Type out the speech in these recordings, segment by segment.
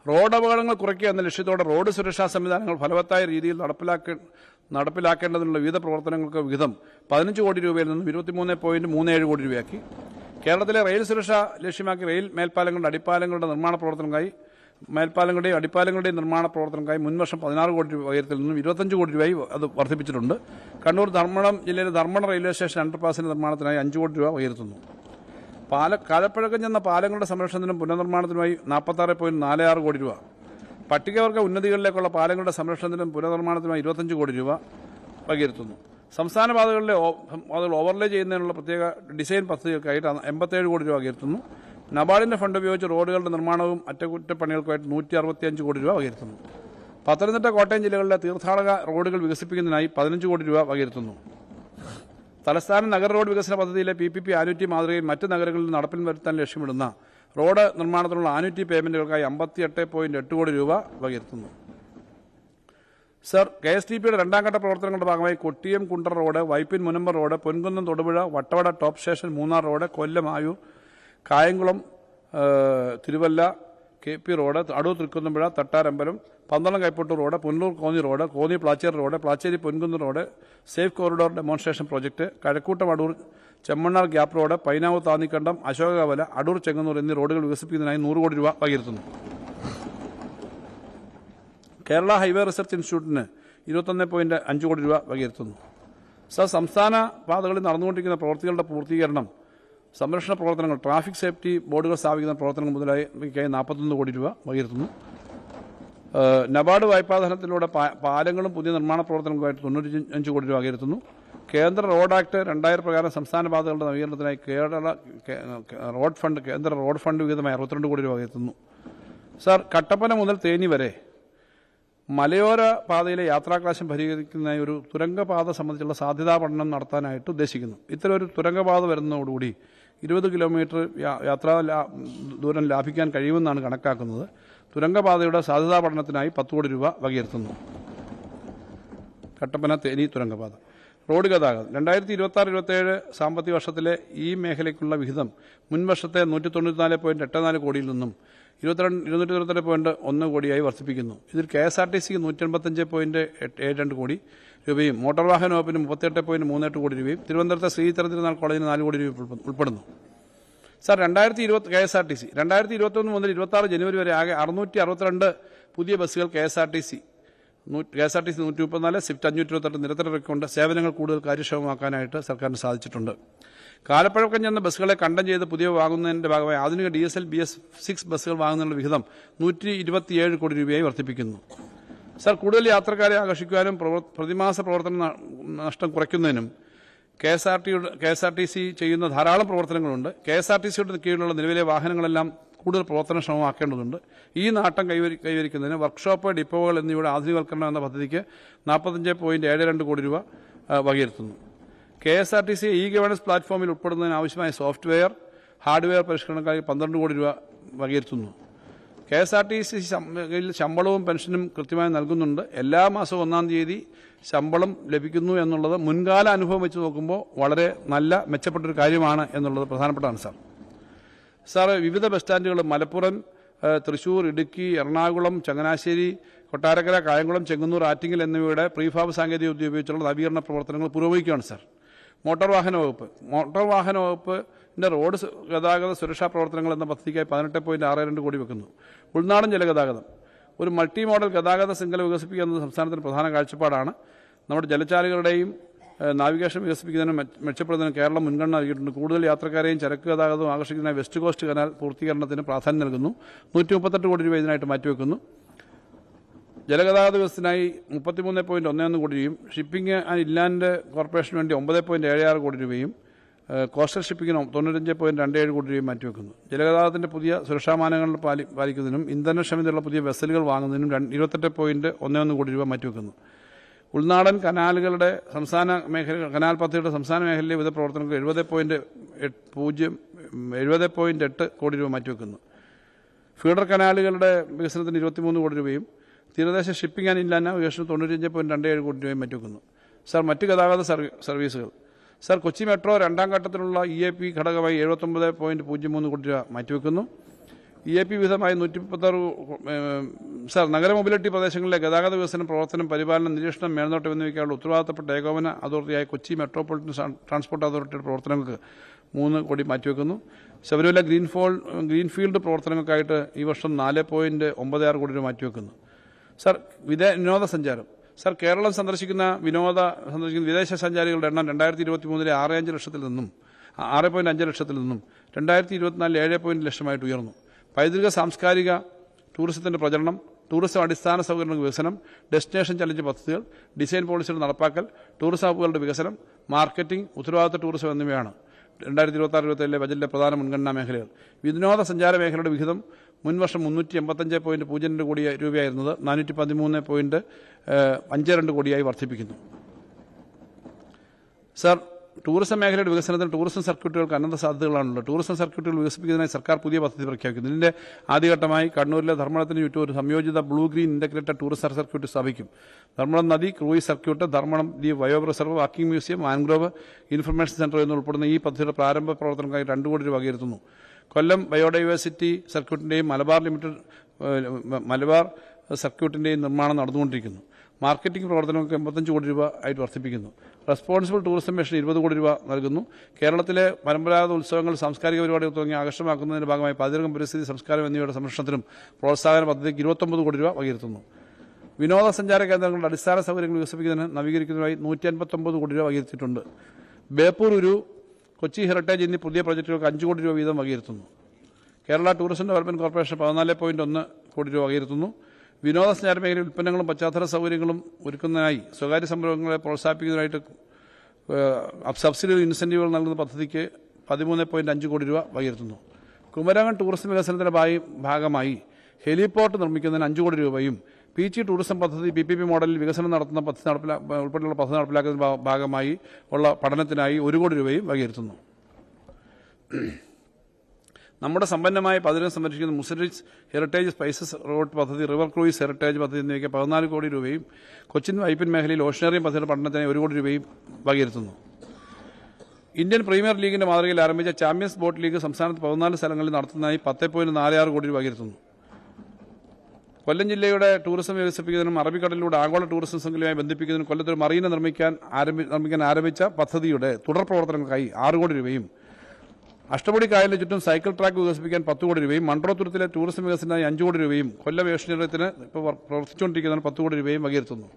Road അപകടങ്ങൾ കുറയ്ക്കുക എന്ന ലക്ഷ്യത്തോടെ റോഡ് സുരക്ഷാ സംവിധാനങ്ങൾ ഫലവത്തായ രീതിയിൽ നടപ്പിലാക്കേണ്ടതിനുള്ള വിവിധ പ്രവർത്തനങ്ങൾക്ക് വിഹിതം 15 കോടി രൂപയിൽ നിന്നും 23.37 കോടി രൂപയാക്കി. കേരളത്തിലെ റെയിൽ സുരക്ഷ ലക്ഷ്യമാക്കി റെയിൽ മേൽപ്പാലങ്ങളുടെയും അടിപ്പാലങ്ങളുടെയും നിർമ്മാണ പ്രവർത്തനങ്ങൾക്കായി മുൻവർഷം 16 കോടി രൂപ ഉയരത്തിൽ നിന്നും 25 കോടി രൂപയായി അത് വർദ്ധിപ്പിച്ചിട്ടുണ്ട്. കണ്ണൂർ ധർമ്മടം ജില്ലയിലെ ധർമ്മടം റെയിൽവേ സ്റ്റേഷൻ അണ്ടർപാസിന്റെ നിർമ്മാണത്തിനായി 5 കോടി രൂപ ഉയർത്തുന്നു. കാലപ്പഴക്കം ചെന്ന പാലങ്ങളുടെ സംരക്ഷണത്തിനും പുനർനിർമ്മാണത്തിനുമായി 46.46 കോടി രൂപ. പട്ടികവർഗ ഉന്നതികളിലേക്കുള്ള പാലങ്ങളുടെ സംരക്ഷണത്തിനും പുനർനിർമ്മാണത്തിനുമായി 25 കോടി രൂപ വകയിരുത്തുന്നു. സംസ്ഥാന പാതകളിലെ ഓവർലേ ചെയ്യുന്നതിനുള്ള പ്രത്യേക ഡിസൈൻ പദ്ധതികൾക്കായി 87 കോടി രൂപ വകയിരുത്തുന്നു. നബാർഡിന്റെ ഫണ്ട് ഉപയോഗിച്ച് റോഡുകളുടെ നിർമ്മാണവും അറ്റകുറ്റപ്പണികൾക്കുമായിട്ട് 165 കോടി രൂപ വകയിരുത്തുന്നു. പത്തനംതിട്ട, കോട്ടയം ജില്ലകളിലെ തീർത്ഥാടക റോഡുകൾ വികസിപ്പിക്കുന്നതിനായി 15 കോടി രൂപ വകയിരുത്തുന്നു. തലസ്ഥാന നഗര റോഡ് വികസന പദ്ധതിയിലെ PPP ആനുറ്റി മാതൃകയിൽ മറ്റ് നഗരങ്ങളിൽ നടപ്പിൽ വരുത്താൻ ലക്ഷ്യമിടുന്ന റോഡ് നിർമ്മാണത്തിനുള്ള ആനുറ്റി പേയ്മെന്റുകൾക്കായി 58.8 കോടി രൂപ വകയിരുത്തുന്നു. സർ, KSTPയുടെ രണ്ടാംഘട്ട പ്രവർത്തനങ്ങളുടെ ഭാഗമായി Kottiyam Kundara road, Vypin Munambam road, Ponkunnam Thodupuzha, Vattavada top station, Munnar road, Kollam Ayur, Kayamkulam Thiruvalla KP road, Adoor Thrikkunnappuzha Thattarambalam, Pandalam Kaipattoor road, Punalur Konni road, Konni Plachery road, Plachery Ponkunnam road, safe corridor demonstration project, Kazhakoottam Adoor Chemmannar gap road, Painavu Thannikandam, Ashokavala, Adoor Chengannur എന്നീ റോഡുകൾ വികസിപ്പിക്കുന്നതിനായി 100 കോടി രൂപ വകയിരുത്തുന്നു. കേരള ഹൈവേ റിസർച്ച് ഇൻസ്റ്റിറ്റ്യൂട്ടിന് 21.5 കോടി രൂപ വകയിരുത്തുന്നു. സർ, സംസ്ഥാന പാതകളിൽ നടന്നുകൊണ്ടിരിക്കുന്ന പ്രവൃത്തികളുടെ പൂർത്തീകരണം, സംരക്ഷണ പ്രവർത്തനങ്ങൾ, ട്രാഫിക് സേഫ്റ്റി ബോർഡുകൾ സ്ഥാപിക്കുന്ന പ്രവർത്തനങ്ങൾ മുതലായി 41 കോടി രൂപ വകയിരുത്തുന്നു. നബാർഡ് വായ്പാധനത്തിലൂടെ പാലങ്ങളും പുതിയ നിർമ്മാണ പ്രവർത്തനങ്ങളുമായിട്ട് 95 കോടി രൂപ വകയിരുത്തുന്നു. കേന്ദ്ര റോഡ് ആക്ട് 2000 പ്രകാരം സംസ്ഥാന പാതകളുടെ നവീകരണത്തിനായി കേന്ദ്ര റോഡ് ഫണ്ട് വിഹിതമായി 62 കോടി രൂപ വകയിരുത്തുന്നു. സർ, കട്ടപ്പന മുതൽ തേനി വരെ മലയോര പാതയിലെ യാത്രാക്ലേശം പരിഹരിക്കുന്നതിനായി ഒരു തുരങ്കപാത സംബന്ധിച്ചുള്ള സാധ്യതാ പഠനം നടത്താനായിട്ട് ഉദ്ദേശിക്കുന്നു. ഇത്തരം ഒരു തുരങ്കപാത വരുന്നതോടുകൂടി 20 കിലോമീറ്റർ യാത്രാ ദൂരം ലാഭിക്കാൻ കഴിയുമെന്നാണ് കണക്കാക്കുന്നത്. തുരങ്കപാതയുടെ സാധ്യതാ പഠനത്തിനായി 10 കോടി രൂപ വകയിരുത്തുന്നു. കട്ടപ്പന തേനി തുരങ്കപാത. റോഡ് ഗതാഗതം 2026-27 സാമ്പത്തിക വർഷത്തിലെ ഈ മേഖലയ്ക്കുള്ള വിഹിതം മുൻവർഷത്തെ 194.84 കോടിയിൽ നിന്നും 222.1 കോടിയായി വർദ്ധിപ്പിക്കുന്നു. ഇതിൽ KSRTCക്ക് 185.72 കോടി രൂപയും മോട്ടോർ വാഹന വകുപ്പിന് 38.38 കോടി രൂപയും തിരുവനന്തപുരത്തെ ശ്രീചിത്ര തിരുനാൾ കോളേജിന് 4 കോടി രൂപ ഉൾപ്പെടുന്നു. സർ, KSRTC 2021 മുതൽ 26 ജനുവരി വരെ ആകെ 662 പുതിയ ബസ്സുകൾ KSRTC 134, സ്വിഫ്റ്റ് 528 നിരത്തിലിറക്കിക്കൊണ്ട് സേവനങ്ങൾ കൂടുതൽ കാര്യക്ഷമമാക്കാനായിട്ട് സർക്കാരിന് സാധിച്ചിട്ടുണ്ട്. കാലപ്പഴക്കം ചെന്ന ബസ്സുകളെ കണ്ടം ചെയ്ത് പുതിയ വാങ്ങുന്നതിന്റെ ഭാഗമായി ആധുനിക DSL BS6 ബസ്സുകൾ വാങ്ങുന്നതിനുള്ള വിഹിതം 127 കോടി രൂപയായി വർദ്ധിപ്പിക്കുന്നു. സർ, കൂടുതൽ യാത്രക്കാരെ ആകർഷിക്കുവാനും പ്രതിമാസ പ്രവർത്തന നഷ്ടം കുറയ്ക്കുന്നതിനും KSRTC ചെയ്യുന്ന ധാരാളം പ്രവർത്തനങ്ങളുണ്ട്. KSRTCയുടെ കീഴിലുള്ള നിലവിലെ വാഹനങ്ങളെല്ലാം കൂടുതൽ പ്രവർത്തനക്ഷമമാക്കേണ്ടതുണ്ട്. ഈ നേട്ടം കൈവരിക്കുന്നതിന് വർക്ക്ഷോപ്പ്, ഡിപ്പോകൾ എന്നിവയുടെ ആധുനികവൽക്കരണം എന്ന പദ്ധതിക്ക് 45.72 കോടി രൂപ വകയിരുത്തുന്നു. KSRTC ഗവേണൻസ് പ്ലാറ്റ്ഫോമിൽ ഉൾപ്പെടുന്നതിന് ആവശ്യമായ സോഫ്റ്റ്വെയർ, ഹാർഡ്വെയർ പരിഷ്കരണങ്ങൾക്കായി 12 കോടി രൂപ വകയിരുത്തുന്നു. KSRTC ശമ്പളവും പെൻഷനും കൃത്യമായി നൽകുന്നുണ്ട്. എല്ലാ മാസവും 1-ാം തീയതി ശമ്പളം ലഭിക്കുന്നു എന്നുള്ളത് മുൻകാല അനുഭവം വെച്ച് നോക്കുമ്പോൾ വളരെ നല്ല മെച്ചപ്പെട്ടൊരു കാര്യമാണ് എന്നുള്ളത് പ്രധാനപ്പെട്ടതാണ്. സാർ, വിവിധ ബസ് സ്റ്റാൻഡുകൾ മലപ്പുറം, തൃശൂർ, ഇടുക്കി, എറണാകുളം, ചങ്ങനാശ്ശേരി, കൊട്ടാരക്കര, കായംകുളം, ചെങ്ങന്നൂർ, ആറ്റിങ്ങൽ എന്നിവയുടെ പ്രീഫാബ് സാങ്കേതിക വിദ്യ ഉപയോഗിച്ചുള്ള നവീകരണ പ്രവർത്തനങ്ങൾ പുരോഗമിക്കുകയാണ്. സാർ, മോട്ടോർ വാഹന വകുപ്പിന്റെ റോഡ് ഗതാഗത സുരക്ഷാ പ്രവർത്തനങ്ങൾ എന്ന പദ്ധതിക്കായി 18.62 കോടി വെക്കുന്നു. ഉൾനാടൻ ജലഗതാഗതം ഒരു മൾട്ടി മോഡൽ ഗതാഗത ശൃംഖല വികസിപ്പിക്കുക എന്നത് സംസ്ഥാനത്തിന്റെ പ്രധാന കാഴ്ചപ്പാടാണ്. നമ്മുടെ ജലചാലുകളുടെയും നാവിഗേഷൻ വികസിപ്പിക്കുന്നതിനും മെച്ചപ്പെടുന്നതിനും കേരളം മുൻഗണന നൽകിയിട്ടുണ്ട്. കൂടുതൽ യാത്രക്കാരെയും ചരക്ക് ഗതാഗതവും ആകർഷിക്കുന്നതിനായി വെസ്റ്റ് കോസ്റ്റ് കനാൽ പൂർത്തീകരണത്തിന് പ്രാധാന്യം നൽകുന്നു. 138 കോടി രൂപ ഇതിനായിട്ട് മാറ്റിവെക്കുന്നു. ജലഗതാഗത വ്യവസ്ഥനായി 33.11 കോടി രൂപയും ഷിപ്പിംഗ് ആൻഡ് ഇൻലാൻഡ് കോർപ്പറേഷന് വേണ്ടി 9.76 കോടി രൂപയും കോസ്റ്റൽ ഷിപ്പിംഗിന് 95.27 കോടി രൂപയും മാറ്റിവെക്കുന്നു. ജലഗതാഗതത്തിന്റെ പുതിയ സുരക്ഷാ മാനദണ്ഡങ്ങൾ പാലിക്കുന്നതിനും ഇന്ധനക്ഷമതയുള്ള പുതിയ വെസലുകൾ വാങ്ങുന്നതിനും 28.11 കോടി രൂപ മാറ്റിവെക്കുന്നു. ഉൾനാടൻ കനാലുകളുടെ കനാൽ പദ്ധതിയുടെ സംസ്ഥാന മേഖലയിലെ വിവിധ പ്രവർത്തനങ്ങൾക്ക് 70.8 കോടി രൂപ മാറ്റിവെക്കുന്നു. ഫീഡർ കനാലുകളുടെ വികസനത്തിന് 23 കോടി രൂപയും തീരദേശ ഷിപ്പിംഗ് ആൻഡ് ഇൻലാൻഡ് നാവിഗേഷന് 95.27 കോടി രൂപയും മാറ്റിവെക്കുന്നു. സർ, മറ്റ് ഗതാഗത സർവീസുകൾ. സർ, കൊച്ചി മെട്രോ രണ്ടാം ഘട്ടത്തിലുള്ള EAP ഘടകമായി 79.03 കോടി രൂപ മാറ്റിവെക്കുന്നു. EAP വിഹിതമായി 136. സാർ, നഗര മൊബിലിറ്റി പ്രദേശങ്ങളിലെ ഗതാഗത വികസനം, പ്രവർത്തനം, പരിപാലനം, നിരീക്ഷണം, മേൽനോട്ടം എന്നിവയ്ക്കായുള്ള ഉത്തരവാദിത്തപ്പെട്ട ഏകോപന അതോറിറ്റിയായ കൊച്ചി മെട്രോപൊളിറ്റൻ ട്രാൻസ്പോർട്ട് അതോറിറ്റിയുടെ പ്രവർത്തനങ്ങൾക്ക് 3 കോടി മാറ്റിവെക്കുന്നു. ശബരിമല ഗ്രീൻഫീൽഡ് പ്രവർത്തനങ്ങൾക്കായിട്ട് ഈ വർഷം 4.96 കോടി രൂപ മാറ്റിവെക്കുന്നു. സാർ, വിനോദസഞ്ചാരം. സാർ, കേരളം സന്ദർശിക്കുന്ന വിദേശ സഞ്ചാരികളുടെ എണ്ണം 2023 6.5 ലക്ഷത്തിൽ നിന്നും 2024 7 ലക്ഷമായിട്ട് ഉയർന്നു. പൈതൃക സാംസ്കാരിക ടൂറിസത്തിന്റെ പ്രചരണം, ടൂറിസം അടിസ്ഥാന സൗകര്യങ്ങളുടെ വികസനം, ഡെസ്റ്റിനേഷൻ ചലഞ്ച് പദ്ധതികൾ, ഡിസൈൻ പോളിസിയുടെ നടപ്പാക്കൽ, ടൂറിസം ഹബ്ബുകളുടെ വികസനം, മാർക്കറ്റിംഗ്, ഉത്തരവാദിത്ത ടൂറിസം എന്നിവയാണ് 2026-27 ബജറ്റിലെ പ്രധാന മുൻഗണനാ മേഖലകൾ. വിനോദസഞ്ചാര മേഖലയുടെ വിഹിതം മുൻവർഷം 385.02 കോടി രൂപയായിരുന്നത് 413.52 കോടിയായി വർദ്ധിപ്പിക്കുന്നു. സാർ, ടൂറിസം മേഖലയുടെ വികസനത്തിന് ടൂറിസം സർക്യൂട്ടുകൾക്ക് അനന്ത സാധ്യതകളാണുള്ളത്. ടൂറിസം സർക്യൂട്ടുകൾ വികസിപ്പിക്കുന്നതിനായി സർക്കാർ പുതിയ പദ്ധതി പ്രഖ്യാപിക്കുന്നു. ഇതിന്റെ ആദ്യഘട്ടമായി കണ്ണൂരിലെ ധർമ്മടത്തിന് ചുറ്റും ഒരു സംയോജിത blue green integrated tourism circuit സ്ഥാപിക്കും. ധർമ്മടം നദി ക്രൂയിസ് സർക്യൂട്ട്, ധർമ്മടം ദ്വീപ് വയോബ് reserve, walking museum, mangrove information centre എന്നിവ ഈ പദ്ധതിയുടെ പ്രാരംഭ പ്രവർത്തനങ്ങൾക്കായി 2 കോടി രൂപ വകയിരുത്തുന്നു. കൊല്ലം ബയോഡൈവേഴ്സിറ്റി സർക്യൂട്ടിന്റെയും മലബാർ സർക്യൂട്ടിന്റെയും നിർമ്മാണം നടന്നുകൊണ്ടിരിക്കുന്നു. മാർക്കറ്റിംഗ് പ്രവർത്തനങ്ങൾക്ക് 85 കോടി രൂപ ആയിട്ട് വർദ്ധിപ്പിക്കുന്നു. റെസ്പോൺസിബിൾ ടൂറിസം മിഷൻ 20 കോടി രൂപ നൽകുന്നു. കേരളത്തിലെ പരമ്പരാഗത ഉത്സവങ്ങൾ, സാംസ്കാരിക പരിപാടികൾ തുടങ്ങി ആകർഷമാക്കുന്നതിന്റെ ഭാഗമായി പൈതൃകം, പരിസ്ഥിതി, സംസ്കാരം എന്നിവയുടെ സംരക്ഷണത്തിനും പ്രോത്സാഹന പദ്ധതിക്ക് 29 കോടി രൂപ വകയിരുത്തുന്നു. വിനോദസഞ്ചാര കേന്ദ്രങ്ങളുടെ അടിസ്ഥാന സൗകര്യങ്ങൾ വികസിപ്പിക്കുന്നതിന് നവീകരിക്കുന്നതിനായി 159 കോടി രൂപ വകയിരുത്തിയിട്ടുണ്ട്. ബേപ്പൂർ, ഉരു, കൊച്ചി ഹെറിറ്റേജ് എന്നീ പുതിയ പ്രൊജക്ടുകൾക്ക് 5 കോടി രൂപ വീതം വകയിരുത്തുന്നു. കേരള ടൂറിസം ഡെവലപ്മെന്റ് കോർപ്പറേഷൻ 14.1 കോടി രൂപ വകയിരുത്തുന്നു. വിനോദസഞ്ചാര മേഖലയിൽ ഉൽപ്പന്നങ്ങളും പശ്ചാത്തല സൗകര്യങ്ങളും ഒരുക്കുന്നതിനായി സ്വകാര്യ സംരംഭങ്ങളെ പ്രോത്സാഹിപ്പിക്കുന്നതിനായിട്ട് സബ്സിഡി ഇൻസെന്റീവുകൾ നൽകുന്ന പദ്ധതിക്ക് 13.5 കോടി രൂപ വകയിരുത്തുന്നു. കുമരകം ടൂറിസം വികസനത്തിന്റെ ഭാഗമായി ഹെലിപോർട്ട് നിർമ്മിക്കുന്നതിന് 5 കോടി രൂപയും പീച്ചി ടൂറിസം പദ്ധതി PPP മോഡലിൽ വികസനം നടത്തുന്ന പദ്ധതി ഉൾപ്പെടെയുള്ള പദ്ധതി നടപ്പിലാക്കുന്നതിന്റെ ഭാഗമായി ഉള്ള പഠനത്തിനായി 1 കോടി രൂപയും വകയിരുത്തുന്നു. നമ്മുടെ സമ്പന്നമായ പൈതൃകം സംരക്ഷിക്കുന്ന മുസിരിസ് ഹെറിറ്റേജ് സ്പൈസസ് റോഡ് പദ്ധതി, റിവർ ക്രൂയിസ് ഹെറിറ്റേജ് പദ്ധതി എന്നിവയ്ക്ക് 14 കോടി രൂപയും കൊച്ചിൻ വൈപ്പിൻ മേഖലയിൽ ഓഷനറിയം പദ്ധതിയുടെ പഠനത്തിനായി 1 കോടി രൂപയും വകയിരുത്തുന്നു. ഇന്ത്യൻ പ്രീമിയർ ലീഗിന്റെ മാതൃകയിൽ ആരംഭിച്ച ചാമ്പ്യൻസ് ബോട്ട് ലീഗ് സംസ്ഥാനത്ത് 14 സ്ഥലങ്ങളിൽ നടത്തുന്നതിനായി 10.46 കോടി രൂപ വകയിരുത്തുന്നു. കൊല്ലം ജില്ലയുടെ ടൂറിസം വികസിപ്പിക്കുന്നതിനും അറബിക്കടലിലൂടെ ആഗോള ടൂറിസം ശൃംഖലയുമായി ബന്ധിപ്പിക്കുന്നതിനും കൊല്ലത്തൊരു മറീന നിർമ്മിക്കാൻ ആരംഭിച്ച പദ്ധതിയുടെ തുടർ പ്രവർത്തനങ്ങൾക്കായി 6 കോടി രൂപയും അഷ്ടമുടി കായലിന് ചുറ്റും സൈക്കിൾ ട്രാക്ക് വികസിപ്പിക്കാൻ 10 കോടി രൂപയും മൺട്രോത്തുരുത്തിലെ ടൂറിസം വികസനത്തിനായി 5 കോടി രൂപയും കൊല്ലം ഏഷ്യത്തിന് ഇപ്പോൾ പ്രവർത്തിച്ചുകൊണ്ടിരിക്കുന്നതിന് 10 കോടി രൂപയും വകയിരുത്തുന്നു.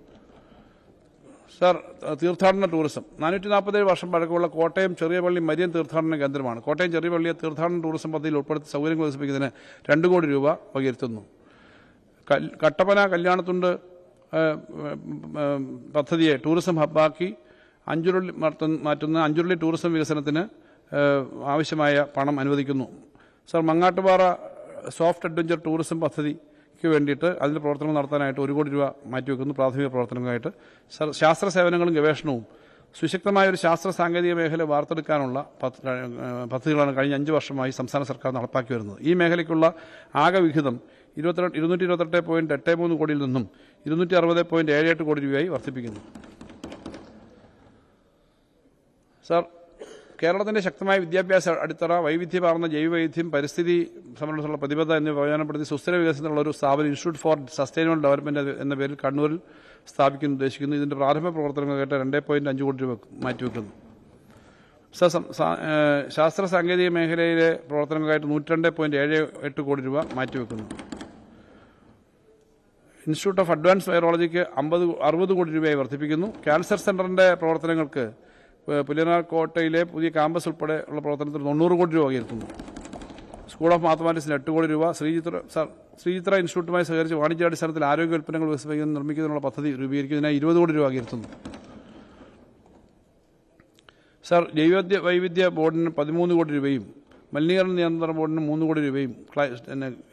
സാർ, തീർത്ഥാടന ടൂറിസം. 447 വർഷം പഴക്കമുള്ള കോട്ടയം ചെറിയപള്ളി മരിയൻ തീർത്ഥാടന കേന്ദ്രമാണ്. കോട്ടയം ചെറിയപള്ളിയെ തീർത്ഥാടന ടൂറിസം പദ്ധതിയിൽ ഉൾപ്പെടുത്തി സൗകര്യങ്ങൾ വികസിപ്പിക്കുന്നതിന് 2 കോടി രൂപ വകയിരുത്തുന്നു. കട്ടപ്പന കല്യാണത്തുണ്ട് പദ്ധതിയെ ടൂറിസം ഹബ്ബാക്കി മാറ്റുന്ന അഞ്ചുരുളി ടൂറിസം വികസനത്തിന് ആവശ്യമായ പണം അനുവദിക്കുന്നു. സാർ, മങ്ങാട്ടുപാറ സോഫ്റ്റ് അഡ്വഞ്ചർ ടൂറിസം പദ്ധതിക്ക് വേണ്ടിയിട്ട് അതിന്റെ പ്രവർത്തനം നടത്താനായിട്ട് 1 കോടി രൂപ മാറ്റിവെക്കുന്നു പ്രാഥമിക പ്രവർത്തനങ്ങളായിട്ട്. ശാസ്ത്ര സേവനങ്ങളും ഗവേഷണവും സുശക്തമായ ഒരു ശാസ്ത്ര സാങ്കേതിക മേഖല വാർത്തെടുക്കാനുള്ള പദ്ധതികളാണ് കഴിഞ്ഞ 5 വർഷമായി സംസ്ഥാന സർക്കാർ നടപ്പാക്കി വരുന്നത്. ഈ മേഖലയ്ക്കുള്ള ആകെ വിഹിതം 228.83 കോടിയിൽ നിന്നും 260.78 കോടി രൂപയായി വർദ്ധിപ്പിക്കുന്നു. സാർ, കേരളത്തിന്റെ ശക്തമായ വിദ്യാഭ്യാസ അടിത്തറ, വൈവിധ്യമാർന്ന ജൈവവൈവിധ്യം, പരിസ്ഥിതി സംരക്ഷണത്തിനുള്ള പ്രതിബദ്ധത എന്നിവ പ്രയോജനപ്പെടുത്തി സുസ്ഥിര വികസനത്തിനുള്ള ഒരു സ്ഥാപനം ഇൻസ്റ്റിറ്റ്യൂട്ട് ഫോർ സസ്റ്റൈനബിൾ ഡെവലപ്മെന്റ് എന്ന പേരിൽ കണ്ണൂരിൽ സ്ഥാപിക്കാൻ ഉദ്ദേശിക്കുന്നു. ഇതിന്റെ പ്രാരംഭ പ്രവർത്തനങ്ങൾക്കായിട്ട് 2.5 കോടി രൂപ മാറ്റിവെക്കുന്നു. ശാസ്ത്ര സാങ്കേതിക മേഖലയിലെ പ്രവർത്തനങ്ങൾക്കായിട്ട് 102.78 കോടി രൂപ മാറ്റിവെക്കുന്നു. ഇൻസ്റ്റിറ്റ്യൂട്ട് ഓഫ് അഡ്വാൻസ് വൈറോളജിക്ക് 60 കോടി രൂപയായി വർദ്ധിപ്പിക്കുന്നു. ക്യാൻസർ സെന്ററിന്റെ പ്രവർത്തനങ്ങൾക്ക് പുലിയനാർകോട്ടയിലെ പുതിയ ക്യാമ്പസ് ഉൾപ്പെടെ ഉള്ള പ്രവർത്തനത്തിന് 90 കോടി രൂപ വകയിരുത്തുന്നു. സ്കൂൾ ഓഫ് മാത്തമാറ്റിക്സിന് 8 കോടി രൂപ. ശ്രീചിത്ര ഇൻസ്റ്റിറ്റ്യൂട്ടുമായി സഹകരിച്ച് വാണിജ്യാടിസ്ഥാനത്തിൽ ആരോഗ്യ ഉൽപ്പന്നങ്ങൾ നിർമ്മിക്കുന്നതിനുള്ള പദ്ധതി രൂപീകരിക്കുന്നതിനായി 20 കോടി രൂപ വകയിരുത്തുന്നു. സാർ, വൈവിധ്യ ബോർഡിന് 13 കോടി രൂപയും മലിനീകരണ നിയന്ത്രണ ബോർഡിന് 3 കോടി രൂപയും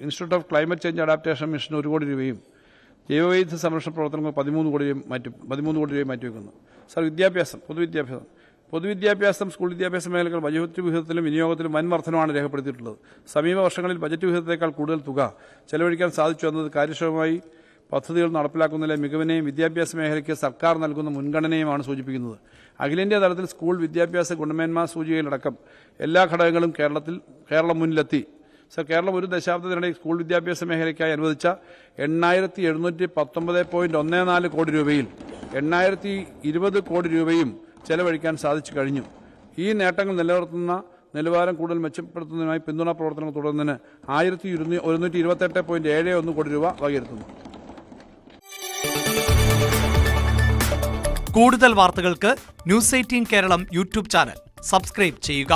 institute of climate change adaptation മിഷന് 1 കോടി രൂപയും ജൈവവൈവിധ്യ സംരക്ഷണ പ്രവർത്തനങ്ങൾ 13 കോടി രൂപയും മാറ്റിവെക്കുന്നു. സാർ, പൊതുവിദ്യാഭ്യാസം സ്കൂൾ വിദ്യാഭ്യാസ മേഖലകൾ ബജറ്റ് വിഹിതത്തിലും വിനിയോഗത്തിലും വൻ വർധനമാണ് രേഖപ്പെടുത്തിയിട്ടുള്ളത്. സമീപ വർഷങ്ങളിൽ ബജറ്റ് വിഹിതത്തേക്കാൾ കൂടുതൽ തുക ചെലവഴിക്കാൻ സാധിച്ചു എന്നത് കാര്യക്ഷമമായി പദ്ധതികൾ നടപ്പിലാക്കുന്നതിലെ മികവിനെയും വിദ്യാഭ്യാസ മേഖലയ്ക്ക് സർക്കാർ നൽകുന്ന മുൻഗണനയുമാണ് സൂചിപ്പിക്കുന്നത്. അഖിലേന്ത്യാ തലത്തിൽ സ്കൂൾ വിദ്യാഭ്യാസ ഗുണമേന്മാ സൂചികയിലടക്കം എല്ലാ ഘടകങ്ങളും കേരളം മുന്നിലെത്തി സർ, കേരളം ഒരു ദശാബ്ദത്തിനിടയിൽ സ്കൂൾ വിദ്യാഭ്യാസ മേഖലയ്ക്കായി അനുവദിച്ച 8,719.14 കോടി രൂപയിൽ 8,020 കോടി രൂപയും ചെലവഴിക്കാൻ സാധിച്ചു കഴിഞ്ഞു. ഈ നേട്ടങ്ങൾ നിലനിർത്തുന്ന നിലവാരം കൂടുതൽ മെച്ചപ്പെടുത്തുന്നതിനായി പിന്തുണാ പ്രവർത്തനങ്ങൾ തുടരുന്നതിന് 1,128.71 കോടി രൂപ വകയിരുത്തുന്നു. കൂടുതൽ വാർത്തകൾക്ക് news 18 Keralam YouTube channel subscribe ചെയ്യുക.